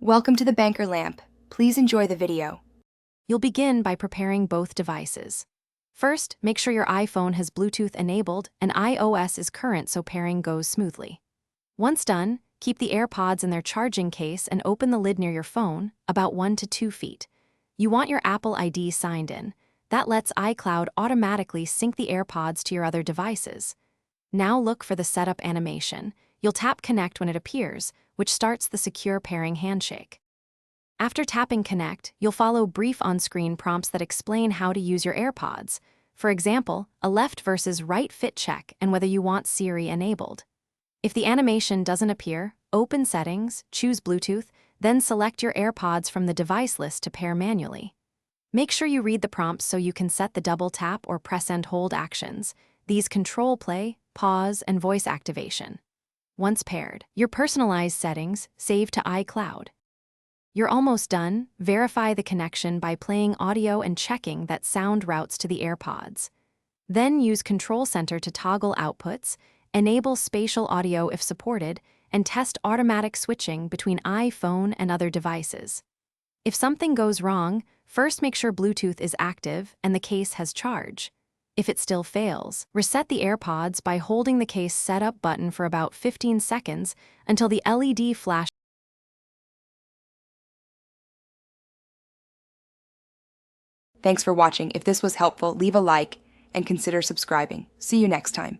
Welcome to the Banker Lamp. Please enjoy the video. You'll begin by preparing both devices. First, make sure your iPhone has Bluetooth enabled and iOS is current so pairing goes smoothly. Once done, keep the Airpods in their charging case and open the lid near your phone, about 1 to 2 feet. You want your Apple ID signed in. That lets iCloud automatically sync the Airpods to your other devices. Now look for the setup animation. You'll tap Connect when it appears, which starts the secure pairing handshake. After tapping Connect, you'll follow brief on-screen prompts that explain how to use your AirPods. For example, a left versus right fit check and whether you want Siri enabled. If the animation doesn't appear, open Settings, choose Bluetooth, then select your AirPods from the device list to pair manually. Make sure you read the prompts so you can set the double tap or press and hold actions. These control play, pause, and voice activation. Once paired, your personalized settings save to iCloud. You're almost done. Verify the connection by playing audio and checking that sound routes to the AirPods. Then use Control Center to toggle outputs, enable spatial audio if supported, and test automatic switching between iPhone and other devices. If something goes wrong, first make sure Bluetooth is active and the case has charge. If it still fails, reset the AirPods by holding the case setup button for about 15 seconds until the LED flash. Thanks for watching. If this was helpful, leave a like and consider subscribing. See you next time.